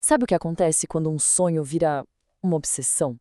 Sabe o que acontece quando um sonho vira uma obsessão?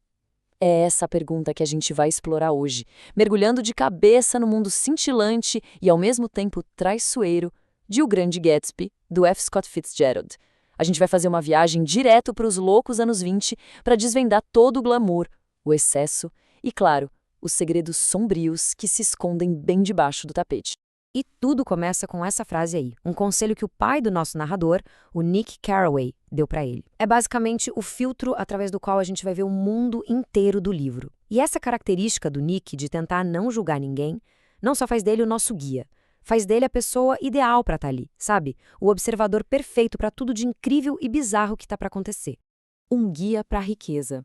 É essa a pergunta que a gente vai explorar hoje, mergulhando de cabeça no mundo cintilante e ao mesmo tempo traiçoeiro de O Grande Gatsby, do F. Scott Fitzgerald. A gente vai fazer uma viagem direto para os loucos anos 20 para desvendar todo o glamour, o excesso e, claro, os segredos sombrios que se escondem bem debaixo do tapete. E tudo começa com essa frase aí, um conselho que o pai do nosso narrador, o Nick Carraway, deu pra ele. É basicamente o filtro através do qual a gente vai ver o mundo inteiro do livro. E essa característica do Nick de tentar não julgar ninguém, não só faz dele o nosso guia, faz dele a pessoa ideal pra estar ali, sabe? O observador perfeito pra tudo de incrível e bizarro que tá pra acontecer. Um guia para a riqueza.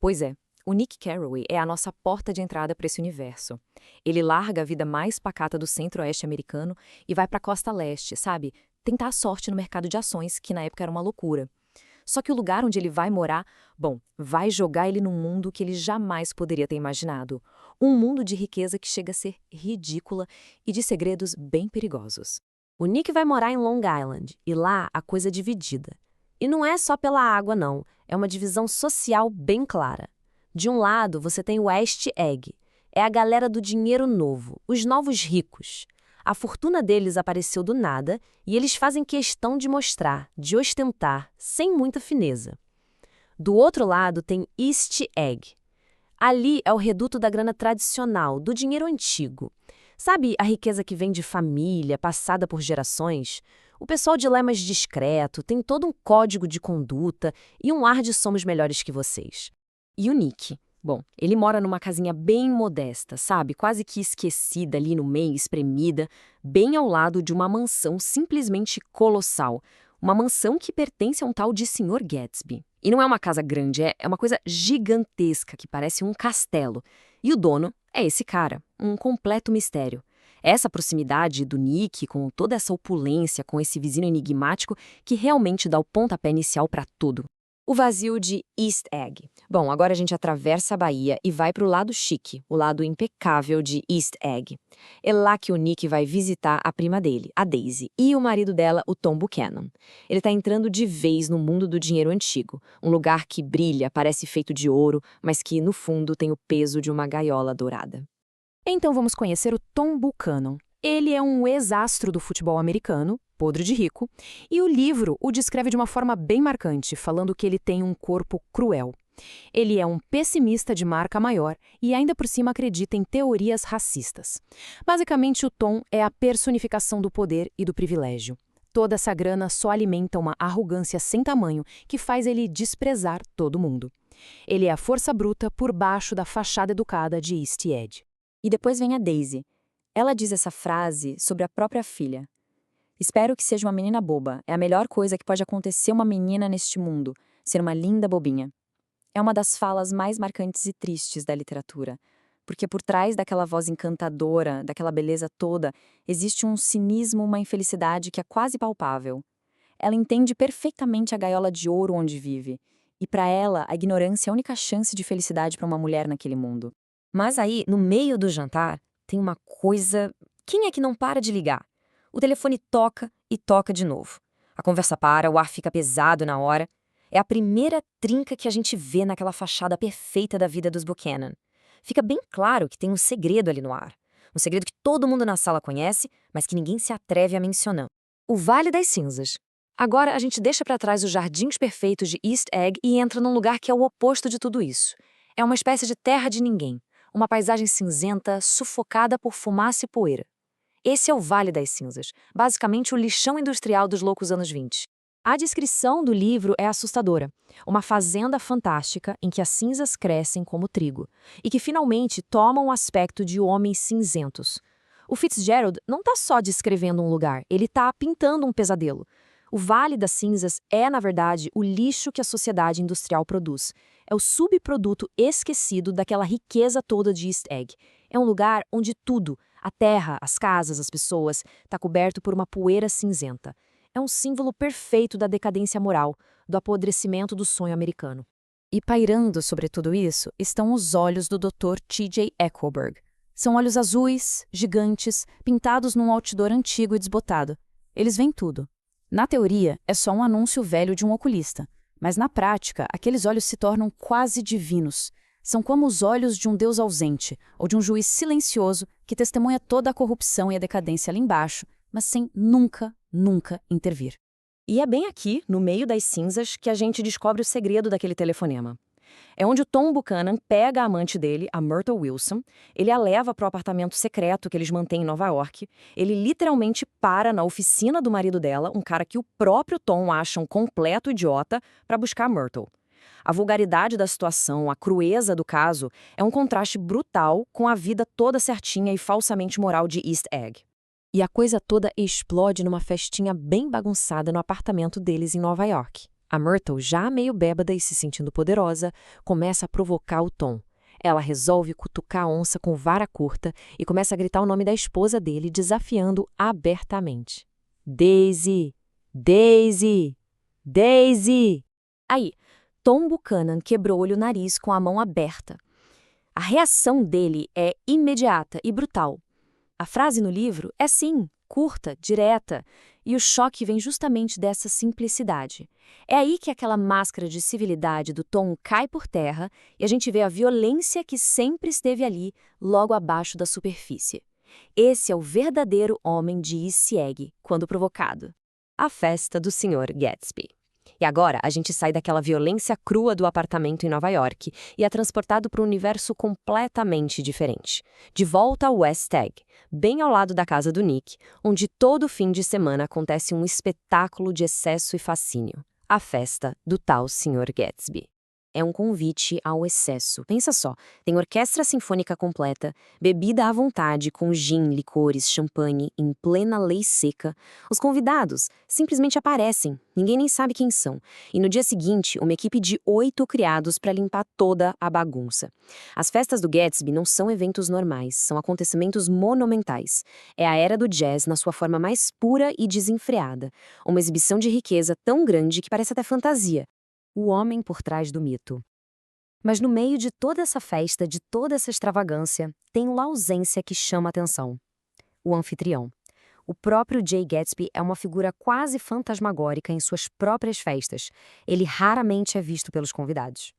Pois é, o Nick Carraway é a nossa porta de entrada para esse universo. Ele larga a vida mais pacata do centro-oeste americano e vai para a costa leste, sabe? Tentar a sorte no mercado de ações, que na época era uma loucura. Só que o lugar onde ele vai morar, bom, vai jogar ele num mundo que ele jamais poderia ter imaginado. Um mundo de riqueza que chega a ser ridícula e de segredos bem perigosos. O Nick vai morar em Long Island, e lá a coisa é dividida. E não é só pela água, não. É uma divisão social bem clara. De um lado, você tem o East Egg. É a galera do dinheiro novo, os novos ricos. A fortuna deles apareceu do nada e eles fazem questão de mostrar, de ostentar, sem muita fineza. Do outro lado tem East Egg. Ali é o reduto da grana tradicional, do dinheiro antigo. Sabe a riqueza que vem de família, passada por gerações? O pessoal de lá é mais discreto, tem todo um código de conduta e um ar de somos melhores que vocês. E o Nick? Bom, ele mora numa casinha bem modesta, sabe? Quase que esquecida ali no meio, espremida, bem ao lado de uma mansão simplesmente colossal. Uma mansão que pertence a um tal de Sr. Gatsby. E não é uma casa grande, é uma coisa gigantesca que parece um castelo. E o dono é esse cara, um completo mistério. Essa proximidade do Nick com toda essa opulência, com esse vizinho enigmático, que realmente dá o pontapé inicial para tudo. O vazio de East Egg. Bom, agora a gente atravessa a Bahia e vai para o lado chique, o lado impecável de East Egg. É lá que o Nick vai visitar a prima dele, a Daisy, e o marido dela, o Tom Buchanan. Ele está entrando de vez no mundo do dinheiro antigo, um lugar que brilha, parece feito de ouro, mas que, no fundo, tem o peso de uma gaiola dourada. Então vamos conhecer o Tom Buchanan. Ele é um ex-astro do futebol americano, podre de rico, e o livro o descreve de uma forma bem marcante, falando que ele tem um corpo cruel. Ele é um pessimista de marca maior e ainda por cima acredita em teorias racistas. Basicamente, o Tom é a personificação do poder e do privilégio. Toda essa grana só alimenta uma arrogância sem tamanho que faz ele desprezar todo mundo. Ele é a força bruta por baixo da fachada educada de East Egg. E depois vem a Daisy. Ela diz essa frase sobre a própria filha. Espero que seja uma menina boba. É a melhor coisa que pode acontecer uma menina neste mundo, ser uma linda bobinha. É uma das falas mais marcantes e tristes da literatura, porque por trás daquela voz encantadora, daquela beleza toda, existe um cinismo, uma infelicidade que é quase palpável. Ela entende perfeitamente a gaiola de ouro onde vive, e para ela, a ignorância é a única chance de felicidade para uma mulher naquele mundo. Mas aí, no meio do jantar, tem uma coisa... Quem é que não para de ligar? O telefone toca e toca de novo. A conversa para, o ar fica pesado na hora. É a primeira trinca que a gente vê naquela fachada perfeita da vida dos Buchanan. Fica bem claro que tem um segredo ali no ar. Um segredo que todo mundo na sala conhece, mas que ninguém se atreve a mencionar. O Vale das Cinzas. Agora a gente deixa para trás os jardins perfeitos de East Egg e entra num lugar que é o oposto de tudo isso. É uma espécie de terra de ninguém. Uma paisagem cinzenta, sufocada por fumaça e poeira. Esse é o Vale das Cinzas, basicamente o lixão industrial dos loucos anos 20. A descrição do livro é assustadora. Uma fazenda fantástica em que as cinzas crescem como trigo e que finalmente tomam o aspecto de homens cinzentos. O Fitzgerald não está só descrevendo um lugar, ele está pintando um pesadelo. O Vale das Cinzas é, na verdade, o lixo que a sociedade industrial produz. É o subproduto esquecido daquela riqueza toda de East Egg. É um lugar onde tudo, a terra, as casas, as pessoas, está coberto por uma poeira cinzenta. É um símbolo perfeito da decadência moral, do apodrecimento do sonho americano. E pairando sobre tudo isso estão os olhos do Dr. T.J. Eckleburg. São olhos azuis, gigantes, pintados num outdoor antigo e desbotado. Eles veem tudo. Na teoria, é só um anúncio velho de um oculista. Mas na prática, aqueles olhos se tornam quase divinos. São como os olhos de um Deus ausente, ou de um juiz silencioso que testemunha toda a corrupção e a decadência ali embaixo, mas sem nunca, nunca intervir. E é bem aqui, no meio das cinzas, que a gente descobre o segredo daquele telefonema. É onde o Tom Buchanan pega a amante dele, a Myrtle Wilson, ele a leva para o apartamento secreto que eles mantêm em Nova York, ele literalmente para na oficina do marido dela, um cara que o próprio Tom acha um completo idiota, para buscar a Myrtle. A vulgaridade da situação, a crueza do caso, é um contraste brutal com a vida toda certinha e falsamente moral de East Egg. E a coisa toda explode numa festinha bem bagunçada no apartamento deles em Nova York. A Myrtle, já meio bêbada e se sentindo poderosa, começa a provocar o Tom. Ela resolve cutucar a onça com vara curta e começa a gritar o nome da esposa dele, desafiando abertamente. Daisy! Daisy! Daisy! Aí, Tom Buchanan quebrou-lhe o nariz com a mão aberta. A reação dele é imediata e brutal. A frase no livro é sim, curta, direta, e o choque vem justamente dessa simplicidade. É aí que aquela máscara de civilidade do Tom cai por terra e a gente vê a violência que sempre esteve ali, logo abaixo da superfície. Esse é o verdadeiro homem de East Egg, quando provocado. A festa do Sr. Gatsby. E agora a gente sai daquela violência crua do apartamento em Nova York e é transportado para um universo completamente diferente. De volta ao West Egg, bem ao lado da casa do Nick, onde todo fim de semana acontece um espetáculo de excesso e fascínio. A festa do tal Sr. Gatsby. É um convite ao excesso. Pensa só, tem orquestra sinfônica completa, bebida à vontade com gin, licores, champanhe, em plena lei seca. Os convidados simplesmente aparecem, ninguém nem sabe quem são. E no dia seguinte, uma equipe de 8 criados para limpar toda a bagunça. As festas do Gatsby não são eventos normais, são acontecimentos monumentais. É a era do jazz na sua forma mais pura e desenfreada. Uma exibição de riqueza tão grande que parece até fantasia. O homem por trás do mito. Mas no meio de toda essa festa, de toda essa extravagância, tem uma ausência que chama a atenção. O anfitrião. O próprio Jay Gatsby é uma figura quase fantasmagórica em suas próprias festas. Ele raramente é visto pelos convidados.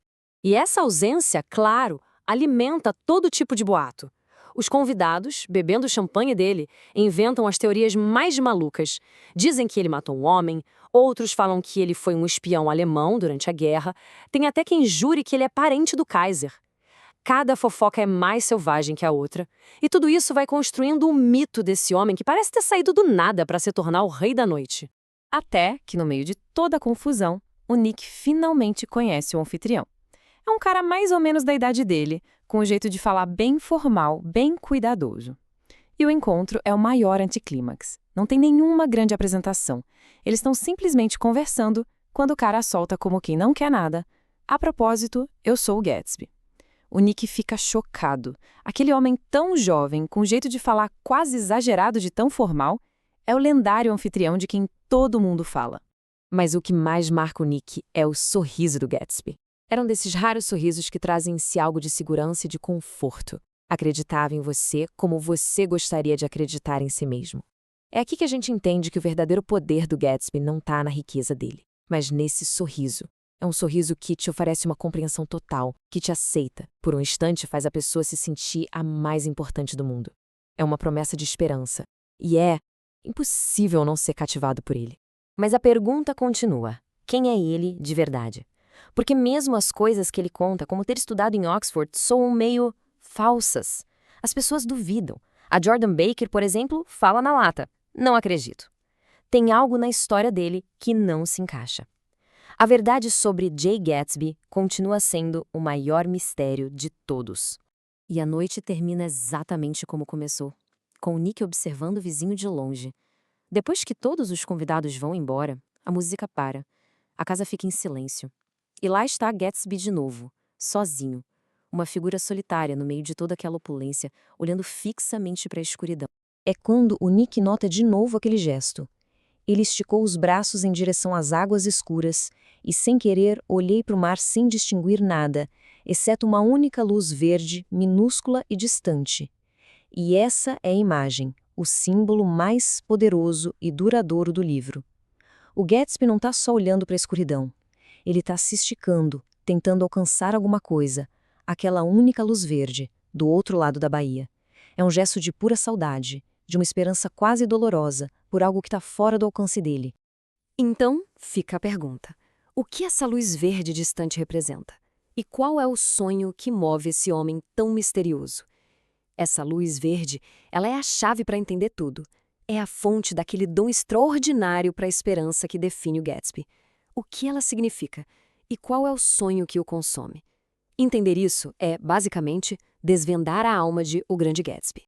E essa ausência, claro, alimenta todo tipo de boato. Os convidados, bebendo o champanhe dele, inventam as teorias mais malucas. Dizem que ele matou um homem, outros falam que ele foi um espião alemão durante a guerra, tem até quem jure que ele é parente do Kaiser. Cada fofoca é mais selvagem que a outra, e tudo isso vai construindo um mito desse homem que parece ter saído do nada para se tornar o rei da noite. Até que, no meio de toda a confusão, o Nick finalmente conhece o anfitrião. É um cara mais ou menos da idade dele, com um jeito de falar bem formal, bem cuidadoso. E o encontro é o maior anticlímax. Não tem nenhuma grande apresentação. Eles estão simplesmente conversando quando o cara solta como quem não quer nada. A propósito, eu sou o Gatsby. O Nick fica chocado. Aquele homem tão jovem, com um jeito de falar quase exagerado de tão formal, é o lendário anfitrião de quem todo mundo fala. Mas o que mais marca o Nick é o sorriso do Gatsby. Era um desses raros sorrisos que trazem em si algo de segurança e de conforto. Acreditava em você como você gostaria de acreditar em si mesmo. É aqui que a gente entende que o verdadeiro poder do Gatsby não está na riqueza dele, mas nesse sorriso. É um sorriso que te oferece uma compreensão total, que te aceita. Por um instante faz a pessoa se sentir a mais importante do mundo. É uma promessa de esperança. E é impossível não ser cativado por ele. Mas a pergunta continua. Quem é ele de verdade? Porque mesmo as coisas que ele conta, como ter estudado em Oxford, soam meio falsas. As pessoas duvidam. A Jordan Baker, por exemplo, fala na lata. Não acredito. Tem algo na história dele que não se encaixa. A verdade sobre Jay Gatsby continua sendo o maior mistério de todos. E a noite termina exatamente como começou, com o Nick observando o vizinho de longe. Depois que todos os convidados vão embora, a música para. A casa fica em silêncio. E lá está Gatsby de novo, sozinho. Uma figura solitária no meio de toda aquela opulência, olhando fixamente para a escuridão. É quando o Nick nota de novo aquele gesto. Ele esticou os braços em direção às águas escuras e, sem querer, olhei para o mar sem distinguir nada, exceto uma única luz verde, minúscula e distante. E essa é a imagem, o símbolo mais poderoso e duradouro do livro. O Gatsby não está só olhando para a escuridão. Ele está se esticando, tentando alcançar alguma coisa, aquela única luz verde, do outro lado da baía. É um gesto de pura saudade, de uma esperança quase dolorosa, por algo que está fora do alcance dele. Então, fica a pergunta: o que essa luz verde distante representa? E qual é o sonho que move esse homem tão misterioso? Essa luz verde, ela é a chave para entender tudo. É a fonte daquele dom extraordinário para a esperança que define o Gatsby. O que ela significa? E qual é o sonho que o consome? Entender isso é, basicamente, desvendar a alma de O Grande Gatsby.